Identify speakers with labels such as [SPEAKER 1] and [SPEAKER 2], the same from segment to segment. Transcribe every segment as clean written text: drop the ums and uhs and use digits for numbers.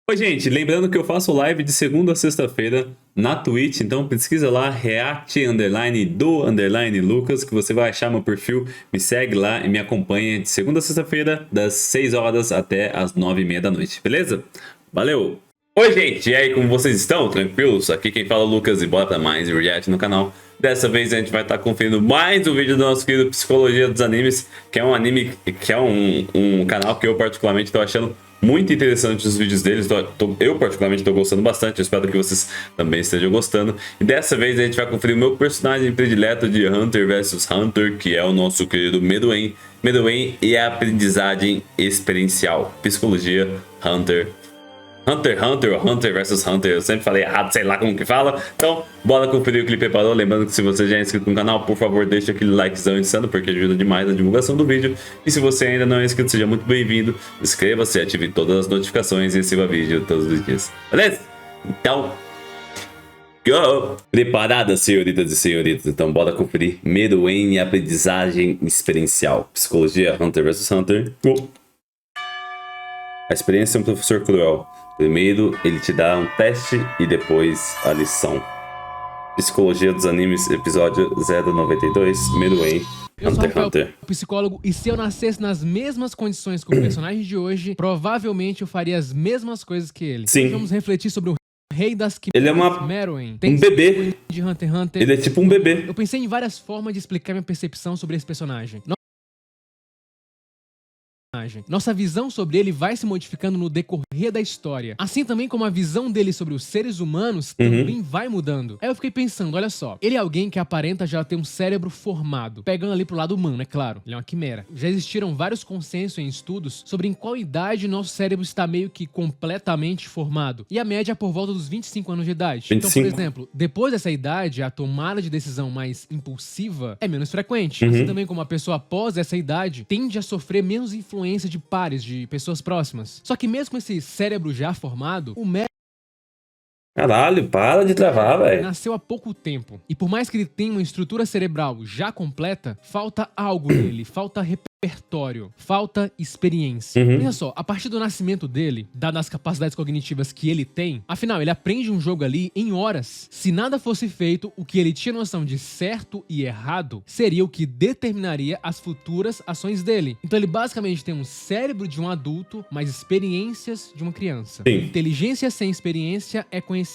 [SPEAKER 1] Oi, gente, lembrando que eu faço live de segunda a sexta-feira na Twitch, então pesquisa lá, react_do_lucas, que você vai achar meu perfil, me segue lá e me acompanha de segunda a sexta-feira, das 6 horas até as 9h30 da noite, beleza? Valeu! Oi, gente, e aí, como vocês estão? Tranquilos? Aqui quem fala é o Lucas e bora pra mais um react no canal. Dessa vez a gente vai estar conferindo mais um vídeo do nosso querido Psicologia dos Animes, que é um anime, que é um canal que eu particularmente estou achando muito interessante os vídeos deles. Eu particularmente estou gostando bastante, eu espero que vocês também estejam gostando. E dessa vez a gente vai conferir o meu personagem predileto de Hunter vs Hunter, que é o nosso querido Meruem. Meruem e a aprendizagem experiencial. Psicologia Hunter ou Hunter vs Hunter, eu sempre falei errado, sei lá como que fala. Então, bora conferir o que ele preparou. Lembrando que se você já é inscrito no canal, por favor, deixa aquele likezão insano, porque ajuda demais na divulgação do vídeo. E se você ainda não é inscrito, seja muito bem-vindo. Inscreva-se, ative todas as notificações e receba vídeo todos os dias. Beleza? Então, go! Preparadas, senhoritas e senhoritas? Então, bora conferir Meruem e a aprendizagem experiencial. Psicologia Hunter vs Hunter. Go! A experiência é um professor cruel. Primeiro, ele te dá um teste e depois a lição. Psicologia dos Animes, episódio 092, Meruem, Hunter x Hunter.
[SPEAKER 2] Psicólogo, e se eu nascesse nas mesmas condições que o personagem de hoje, provavelmente eu faria as mesmas coisas que ele.
[SPEAKER 1] Sim.
[SPEAKER 2] Hoje vamos refletir sobre o rei das quimeras,
[SPEAKER 1] Ele é
[SPEAKER 2] Meruem.
[SPEAKER 1] um bebê.
[SPEAKER 2] De Hunter x Hunter.
[SPEAKER 1] Ele é tipo um bebê.
[SPEAKER 2] Eu pensei em várias formas de explicar minha percepção sobre esse personagem. Nossa visão sobre ele vai se modificando no decorrer da história. Assim também como a visão dele sobre os seres humanos também vai mudando. Aí eu fiquei pensando, olha só, ele é alguém que aparenta já ter um cérebro formado, pegando ali pro lado humano, é claro, ele é uma quimera. Já existiram vários consensos em estudos sobre em qual idade nosso cérebro está meio que completamente formado. E a média é por volta dos 25 anos de idade.
[SPEAKER 1] 25.
[SPEAKER 2] Então, por exemplo, depois dessa idade, a tomada de decisão mais impulsiva é menos frequente. Assim também como a pessoa após essa idade tende a sofrer menos influência de pares, de pessoas próximas. Só que mesmo com esse cérebro já formado, o
[SPEAKER 1] Caralho, para de travar, velho.
[SPEAKER 2] nasceu há pouco tempo. E por mais que ele tenha uma estrutura cerebral já completa, falta algo nele, falta repertório, falta experiência. Veja só, a partir do nascimento dele, dadas as capacidades cognitivas que ele tem, afinal, ele aprende um jogo ali em horas. Se nada fosse feito, o que ele tinha noção de certo e errado seria o que determinaria as futuras ações dele. Então ele basicamente tem um cérebro de um adulto, mas experiências de uma criança.
[SPEAKER 1] Sim.
[SPEAKER 2] Inteligência sem experiência é conhecimento,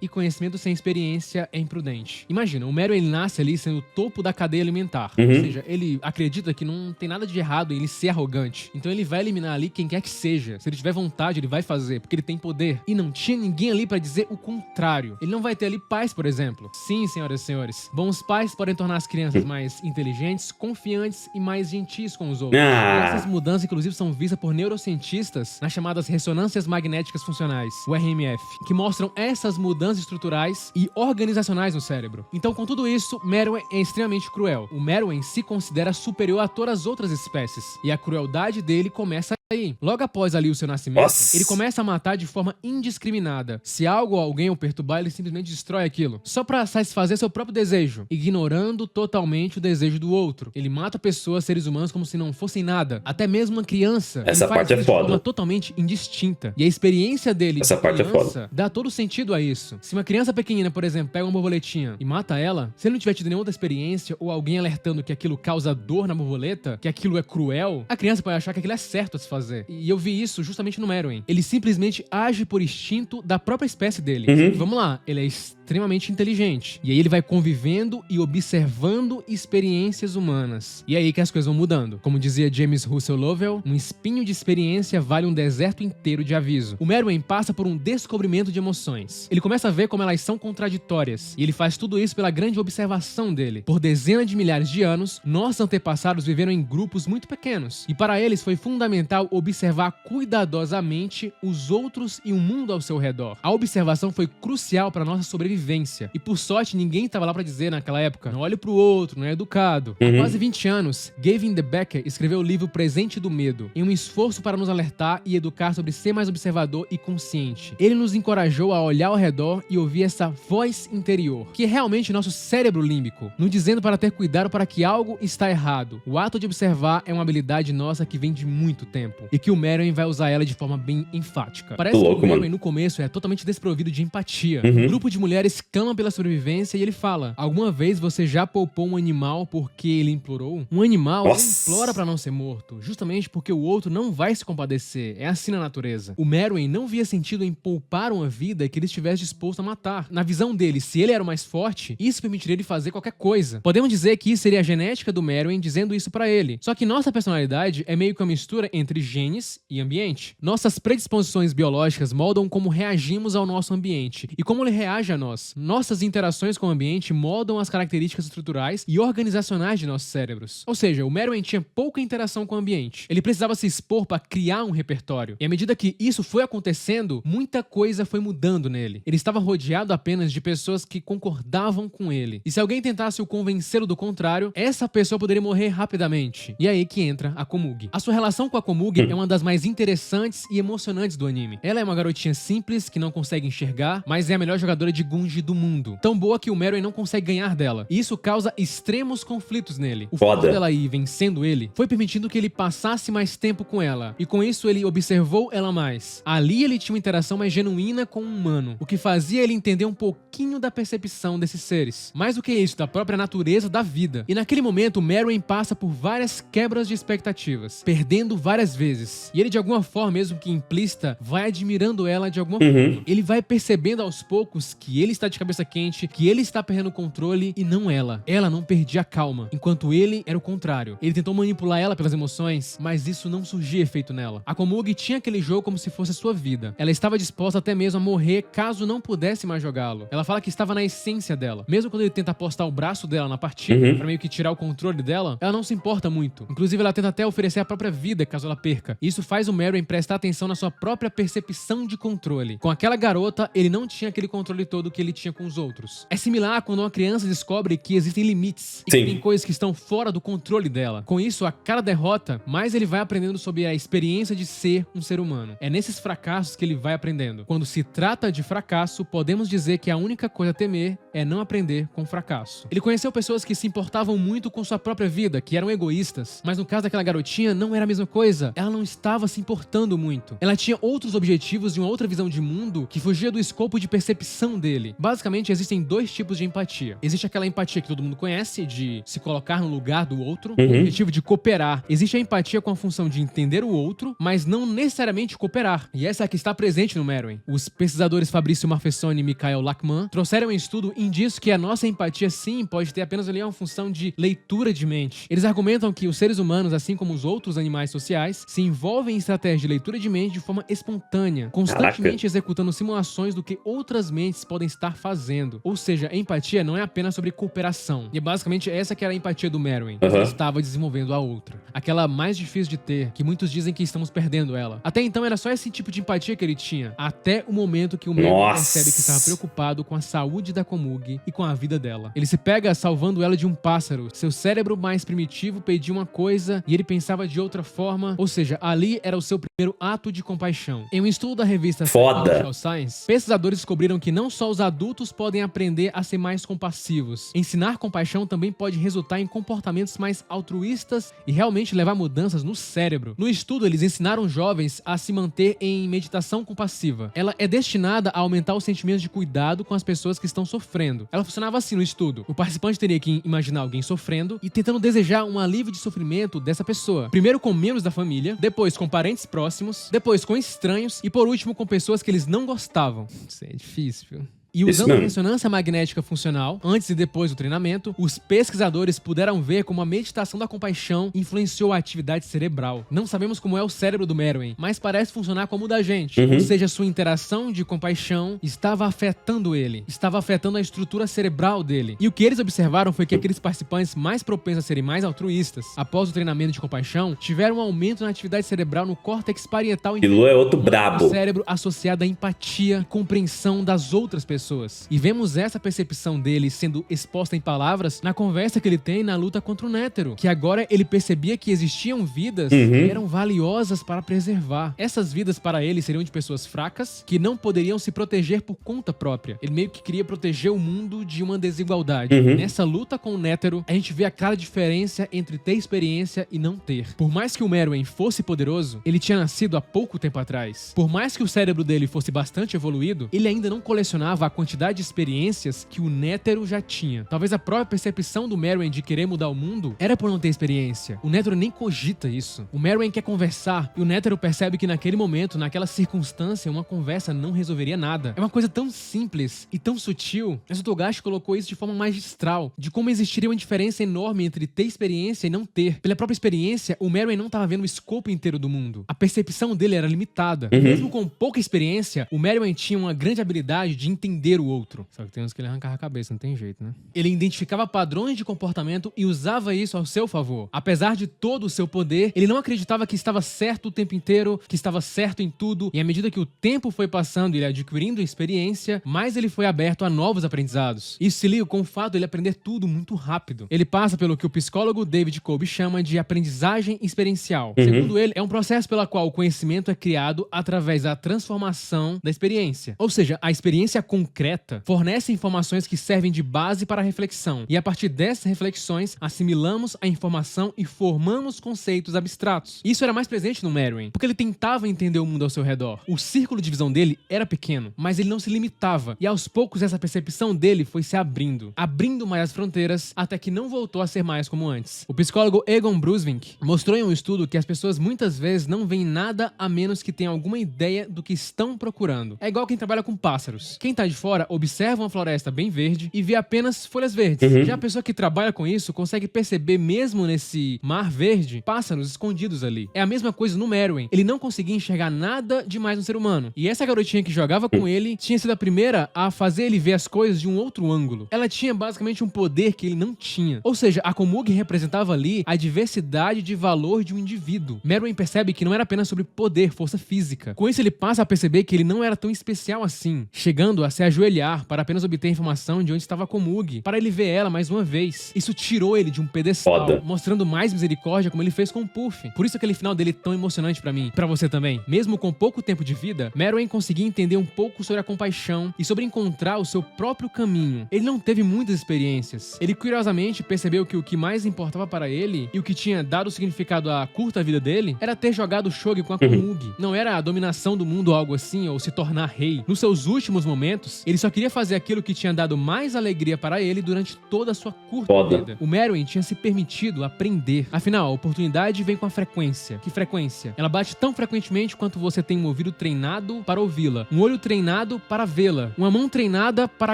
[SPEAKER 2] e conhecimento sem experiência é imprudente. Imagina, o Meruem ele nasce ali sendo o topo da cadeia alimentar. Ou seja, ele acredita que não tem nada de errado em ele ser arrogante. Então ele vai eliminar ali quem quer que seja. Se ele tiver vontade, ele vai fazer, porque ele tem poder. E não tinha ninguém ali pra dizer o contrário. Ele não vai ter ali pais, por exemplo. Sim, senhoras e senhores. Bons pais podem tornar as crianças mais inteligentes, confiantes e mais gentis com os outros. Essas mudanças, inclusive, são vistas por neurocientistas nas chamadas ressonâncias magnéticas funcionais, o RMF, que mostram essas mudanças estruturais e organizacionais no cérebro. Então, com tudo isso, Meruem é extremamente cruel. O Meruem se considera superior a todas as outras espécies, e a crueldade dele começa aí. Logo após ali o seu nascimento, ele começa a matar de forma indiscriminada. Se algo ou alguém o perturbar, ele simplesmente destrói aquilo, só pra satisfazer seu próprio desejo, ignorando totalmente o desejo do outro. Ele mata pessoas, seres humanos, como se não fossem nada. Até mesmo uma criança.
[SPEAKER 1] Essa parte é foda.
[SPEAKER 2] De forma totalmente indistinta. E a experiência dele
[SPEAKER 1] Essa parte é foda.
[SPEAKER 2] dá todo sentido a isso. Se uma criança pequenina, por exemplo, pega uma borboletinha e mata ela, se ele não tiver tido nenhuma outra experiência ou alguém alertando que aquilo causa dor na borboleta, que aquilo é cruel, a criança pode achar que aquilo é certo a se fazer. E eu vi isso justamente no Meruem. Ele simplesmente age por instinto da própria espécie dele. E vamos lá, ele é extremamente inteligente. E aí ele vai convivendo e observando experiências humanas. E é aí que as coisas vão mudando. Como dizia James Russell Lovell, um espinho de experiência vale um deserto inteiro de aviso. O Meruem passa por um descobrimento de emoções. Ele começa a ver como elas são contraditórias. E ele faz tudo isso pela grande observação dele. Por dezenas de milhares de anos, nossos antepassados viveram em grupos muito pequenos. E para eles foi fundamental observar cuidadosamente os outros e o mundo ao seu redor. A observação foi crucial para nossa sobrevivência. sobrevivência. E por sorte, ninguém tava lá pra dizer naquela época, não olhe pro outro, não é educado. Há quase 20 anos, Gavin de Becker escreveu o livro Presente do Medo, em um esforço para nos alertar e educar sobre ser mais observador e consciente. Ele nos encorajou a olhar ao redor e ouvir essa voz interior, que é realmente nosso cérebro límbico, nos dizendo para ter cuidado para que algo está errado. O ato de observar é uma habilidade nossa que vem de muito tempo, e que o Meruem vai usar ela de forma bem enfática. Parece que o Meruem no começo é totalmente desprovido de empatia. Um grupo de mulheres clama pela sobrevivência e ele fala: alguma vez você já poupou um animal porque ele implorou? Um animal não implora para não ser morto, justamente porque o outro não vai se compadecer. É assim na natureza. O Meruem não via sentido em poupar uma vida que ele estivesse disposto a matar. Na visão dele, se ele era o mais forte, isso permitiria ele fazer qualquer coisa. Podemos dizer que isso seria a genética do Meruem dizendo isso pra ele. Só que nossa personalidade é meio que uma mistura entre genes e ambiente. Nossas predisposições biológicas moldam como reagimos ao nosso ambiente e como ele reage a nós. Nossas interações com o ambiente moldam as características estruturais e organizacionais de nossos cérebros. Ou seja, o Meruem tinha pouca interação com o ambiente. Ele precisava se expor para criar um repertório. E à medida que isso foi acontecendo, muita coisa foi mudando nele. Ele estava rodeado apenas de pessoas que concordavam com ele. E se alguém tentasse o convencê-lo do contrário, essa pessoa poderia morrer rapidamente. E é aí que entra a Komugi. A sua relação com a Komugi é uma das mais interessantes e emocionantes do anime. Ela é uma garotinha simples, que não consegue enxergar, mas é a melhor jogadora de Gunji do mundo. Tão boa que o Meruem não consegue ganhar dela. E isso causa extremos conflitos nele. O fato dela ir vencendo ele foi permitindo que ele passasse mais tempo com ela. E com isso ele observou ela mais. Ali ele tinha uma interação mais genuína com o humano, o que fazia ele entender um pouquinho da percepção desses seres. Mais do que isso, da própria natureza da vida. E naquele momento, o Meruem passa por várias quebras de expectativas, perdendo várias vezes. E ele, de alguma forma, mesmo que implícita, vai admirando ela de alguma forma. Ele vai percebendo aos poucos que ele está de cabeça quente, que ele está perdendo o controle e não ela. Ela não perdia a calma, enquanto ele era o contrário. Ele tentou manipular ela pelas emoções, mas isso não surgia efeito nela. A Komugi tinha aquele jogo como se fosse a sua vida. Ela estava disposta até mesmo a morrer caso não pudesse mais jogá-lo. Ela fala que estava na essência dela. Mesmo quando ele tenta apostar o braço dela na partida, pra meio que tirar o controle dela, ela não se importa muito. Inclusive, ela tenta até oferecer a própria vida caso ela perca. Isso faz o Meruem prestar atenção na sua própria percepção de controle. Com aquela garota, ele não tinha aquele controle todo que ele tinha com os outros. É similar quando uma criança descobre que existem limites e que tem coisas que estão fora do controle dela. Com isso, a cada derrota, mais ele vai aprendendo sobre a experiência de ser um ser humano. É nesses fracassos que ele vai aprendendo. Quando se trata de fracasso, podemos dizer que a única coisa a temer é não aprender com o fracasso. Ele conheceu pessoas que se importavam muito com sua própria vida, que eram egoístas, mas no caso daquela garotinha não era a mesma coisa. Ela não estava se importando muito. Ela tinha outros objetivos e uma outra visão de mundo que fugia do escopo de percepção dele. Basicamente, existem dois tipos de empatia. Existe aquela empatia que todo mundo conhece, de se colocar no lugar do outro, com o objetivo de cooperar. Existe a empatia com a função de entender o outro, mas não necessariamente cooperar. E essa é a que está presente no Meruem. Os pesquisadores Fabrício Marfessoni e Mikhail Lachman trouxeram um estudo indício que a nossa empatia sim pode ter apenas ali uma função de leitura de mente. Eles argumentam que os seres humanos, assim como os outros animais sociais, se envolvem em estratégias de leitura de mente de forma espontânea, constantemente executando simulações do que outras mentes podem estar fazendo. Ou seja, a empatia não é apenas sobre cooperação. E basicamente essa que era a empatia do Meruem. Ele estava desenvolvendo a outra. Aquela mais difícil de ter, que muitos dizem que estamos perdendo ela. Até então era só esse tipo de empatia que ele tinha. Até o momento que o Meruem percebe que estava preocupado com a saúde da Komugi e com a vida dela. Ele se pega salvando ela de um pássaro. Seu cérebro mais primitivo pediu uma coisa e ele pensava de outra forma. Ou seja, ali era o seu primeiro ato de compaixão. Em um estudo da revista Psychological Science, pesquisadores descobriram que não só os adultos podem aprender a ser mais compassivos. Ensinar compaixão também pode resultar em comportamentos mais altruístas e realmente levar mudanças no cérebro. No estudo, eles ensinaram jovens a se manter em meditação compassiva. Ela é destinada a aumentar os sentimentos de cuidado com as pessoas que estão sofrendo. Ela funcionava assim no estudo. O participante teria que imaginar alguém sofrendo e tentando desejar um alívio de sofrimento dessa pessoa. Primeiro com membros da família, depois com parentes próximos, depois com estranhos e por último com pessoas que eles não gostavam. Isso é difícil, viu? E usando a ressonância magnética funcional, antes e depois do treinamento, os pesquisadores puderam ver como a meditação da compaixão influenciou a atividade cerebral. Não sabemos como é o cérebro do Meruem, mas parece funcionar como o da gente. Ou seja, sua interação de compaixão estava afetando ele, estava afetando a estrutura cerebral dele. E o que eles observaram foi que aqueles participantes mais propensos a serem mais altruístas, após o treinamento de compaixão, tiveram um aumento na atividade cerebral no córtex parietal
[SPEAKER 1] é outro brabo.
[SPEAKER 2] O cérebro associado à empatia e compreensão das outras pessoas. pessoas. E vemos essa percepção dele sendo exposta em palavras na conversa que ele tem na luta contra o Nétero, que agora ele percebia que existiam vidas que eram valiosas para preservar. Essas vidas para ele seriam de pessoas fracas que não poderiam se proteger por conta própria. Ele meio que queria proteger o mundo de uma desigualdade. Nessa luta com o Nétero, a gente vê a clara diferença entre ter experiência e não ter. Por mais que o Meruem fosse poderoso, ele tinha nascido há pouco tempo atrás. Por mais que o cérebro dele fosse bastante evoluído, ele ainda não colecionava a quantidade de experiências que o Nétero já tinha. Talvez a própria percepção do Meruem de querer mudar o mundo era por não ter experiência. O Nétero nem cogita isso. O Meruem quer conversar e o Nétero percebe que naquele momento, naquela circunstância, uma conversa não resolveria nada. É uma coisa tão simples e tão sutil, mas o Togashi colocou isso de forma magistral, de como existiria uma diferença enorme entre ter experiência e não ter. Pela própria experiência, o Meruem não estava vendo o escopo inteiro do mundo. A percepção dele era limitada. Mesmo com pouca experiência, o Meruem tinha uma grande habilidade de entender o outro. Só que tem uns que ele arrancava a cabeça, não tem jeito, né? Ele identificava padrões de comportamento e usava isso ao seu favor. Apesar de todo o seu poder, ele não acreditava que estava certo o tempo inteiro, que estava certo em tudo, e à medida que o tempo foi passando e ele adquirindo experiência, mais ele foi aberto a novos aprendizados. Isso se liga com o fato de ele aprender tudo muito rápido. Ele passa pelo que o psicólogo David Kolbe chama de aprendizagem experiencial. Segundo ele, é um processo pela qual o conhecimento é criado através da transformação da experiência. Ou seja, a experiência concreta fornece informações que servem de base para a reflexão, e a partir dessas reflexões, assimilamos a informação e formamos conceitos abstratos. Isso era mais presente no Meruem, porque ele tentava entender o mundo ao seu redor. O círculo de visão dele era pequeno, mas ele não se limitava, e aos poucos essa percepção dele foi se abrindo mais as fronteiras, até que não voltou a ser mais como antes. O psicólogo Egon Brusvink mostrou em um estudo que as pessoas muitas vezes não veem nada a menos que tenham alguma ideia do que estão procurando. É igual quem trabalha com pássaros. Quem tá de fora observa uma floresta bem verde e vê apenas folhas verdes. Já a pessoa que trabalha com isso consegue perceber, mesmo nesse mar verde, pássaros escondidos ali. É a mesma coisa no Meruem. Ele não conseguia enxergar nada demais no ser humano. E essa garotinha que jogava com ele tinha sido a primeira a fazer ele ver as coisas de um outro ângulo. Ela tinha basicamente um poder que ele não tinha. Ou seja, a Komugi representava ali a diversidade de valor de um indivíduo. Meruem percebe que não era apenas sobre poder, força física. Com isso, ele passa a perceber que ele não era tão especial assim, chegando a se ajoelhar para apenas obter informação de onde estava a Komugi, para ele ver ela mais uma vez. Isso tirou ele de um pedestal, mostrando mais misericórdia como ele fez com o Puff. Por isso aquele final dele é tão emocionante pra mim, pra você também. Mesmo com pouco tempo de vida, Meruem conseguia entender um pouco sobre a compaixão e sobre encontrar o seu próprio caminho. Ele não teve muitas experiências. Ele curiosamente percebeu que o que mais importava para ele e o que tinha dado significado à curta vida dele era ter jogado Shogi com a Komugi. Não era a dominação do mundo ou algo assim, ou se tornar rei. Nos seus últimos momentos, ele só queria fazer aquilo que tinha dado mais alegria para ele durante toda a sua curta vida. O Meruem tinha se permitido aprender. Afinal, a oportunidade vem com a frequência. Que frequência? Ela bate tão frequentemente quanto você tem um ouvido treinado para ouvi-la, um olho treinado para vê-la, uma mão treinada para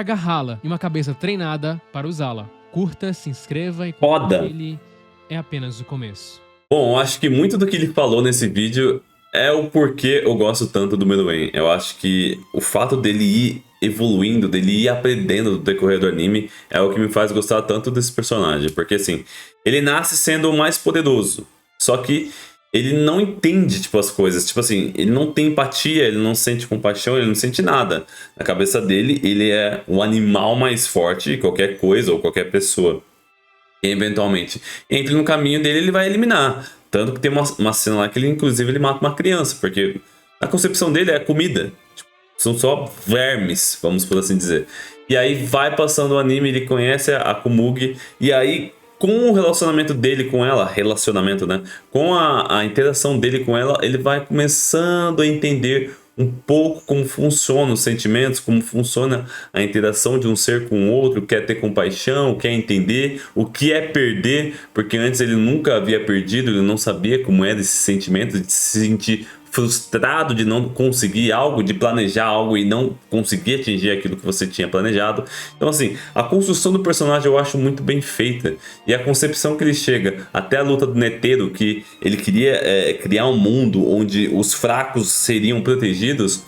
[SPEAKER 2] agarrá-la e uma cabeça treinada para usá-la. Curta, se inscreva e compartilhe. É apenas o começo.
[SPEAKER 1] Bom, acho que muito do que ele falou nesse vídeo é o porquê eu gosto tanto do Meruem. Eu acho que o fato dele ir evoluindo, dele ir aprendendo no decorrer do anime é o que me faz gostar tanto desse personagem. Porque assim, ele nasce sendo o mais poderoso, só que ele não entende, tipo, as coisas. Tipo assim, ele não tem empatia, ele não sente compaixão, ele não sente nada. Na cabeça dele, ele é o animal mais forte de qualquer coisa ou qualquer pessoa. E eventualmente, entre no caminho dele, ele vai eliminar. Tanto que tem uma cena lá que ele, inclusive, ele mata uma criança. Porque a concepção dele é comida. Tipo, são só vermes, vamos por assim dizer. E aí vai passando o anime, ele conhece a Komugi. E aí, com o relacionamento dele com ela, né? Com a interação dele com ela, ele vai começando a entender um pouco como funcionam os sentimentos, como funciona a interação de um ser com o outro, quer ter compaixão, quer entender o que é perder, porque antes ele nunca havia perdido, ele não sabia como era esse sentimento de se sentir frustrado de não conseguir algo, de planejar algo e não conseguir atingir aquilo que você tinha planejado. Então assim, a construção do personagem eu acho muito bem feita, e a concepção que ele chega até a luta do Nétero, que ele queria criar um mundo onde os fracos seriam protegidos,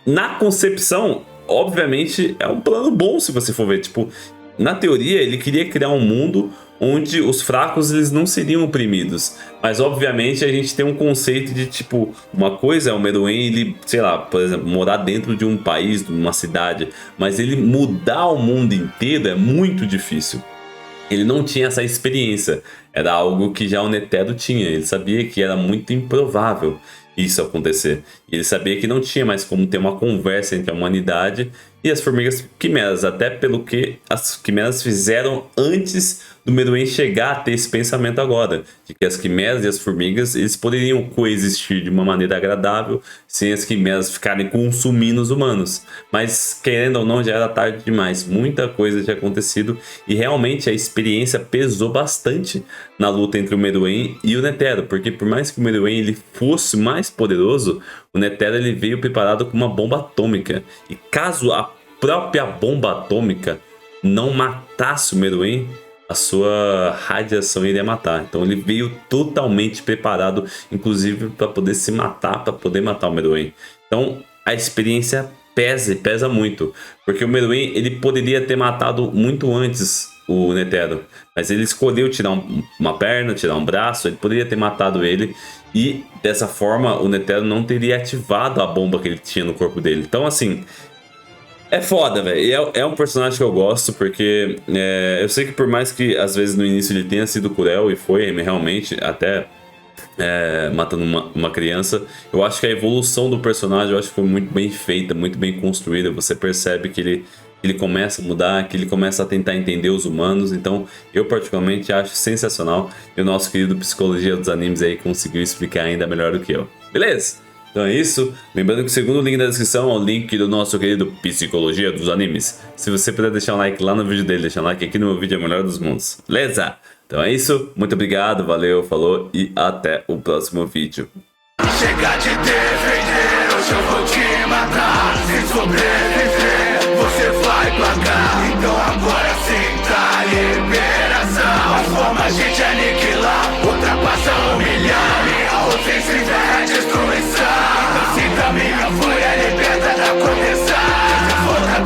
[SPEAKER 1] na concepção, obviamente, é um plano bom se você for ver, tipo, na teoria ele queria criar um mundo onde os fracos eles não seriam oprimidos. Mas obviamente a gente tem um conceito de tipo, uma coisa é o Meruem, ele, sei lá, por exemplo, morar dentro de um país, de uma cidade, mas ele mudar o mundo inteiro é muito difícil. Ele não tinha essa experiência, era algo que já o Netero tinha, ele sabia que era muito improvável isso acontecer. E ele sabia que não tinha mais como ter uma conversa entre a humanidade e as formigas quimeras, até pelo que as quimeras fizeram antes do Meruem chegar a ter esse pensamento agora, de que as quimeras e as formigas eles poderiam coexistir de uma maneira agradável sem as quimeras ficarem consumindo os humanos. Mas querendo ou não, já era tarde demais, muita coisa tinha acontecido e realmente a experiência pesou bastante na luta entre o Meruem e o Netero, porque por mais que o Meruem ele fosse mais poderoso, o Netero ele veio preparado com uma bomba atômica, e caso a própria bomba atômica não matasse o Meruem, a sua radiação iria matar. Então ele veio totalmente preparado, inclusive para poder se matar, para poder matar o Meruem. Então a experiência pesa muito, porque o Meruem ele poderia ter matado muito antes o Netero, mas ele escolheu tirar uma perna, tirar um braço, ele poderia ter matado ele, e dessa forma o Netero não teria ativado a bomba que ele tinha no corpo dele. Então assim, é foda, velho. É um personagem que eu gosto, porque eu sei que por mais que às vezes no início ele tenha sido cruel, e foi realmente, até matando uma criança, eu acho que a evolução do personagem eu acho que foi muito bem feita, muito bem construída. Você percebe que ele começa a mudar, que ele começa a tentar entender os humanos. Então eu particularmente acho sensacional, e o nosso querido Psicologia dos Animes aí conseguiu explicar ainda melhor do que eu. Beleza? Então é isso, lembrando que o segundo link da descrição é o link do nosso querido Psicologia dos Animes. Se você puder deixar um like lá no vídeo dele, deixar um like aqui no meu vídeo, é o melhor dos mundos, beleza? Então é isso, muito obrigado, valeu, falou e até o próximo vídeo.
[SPEAKER 3] Chega de defender, hoje eu vou te matar. Se sobreviver, você vai pagar. Então agora sim tá a liberação. A forma a gente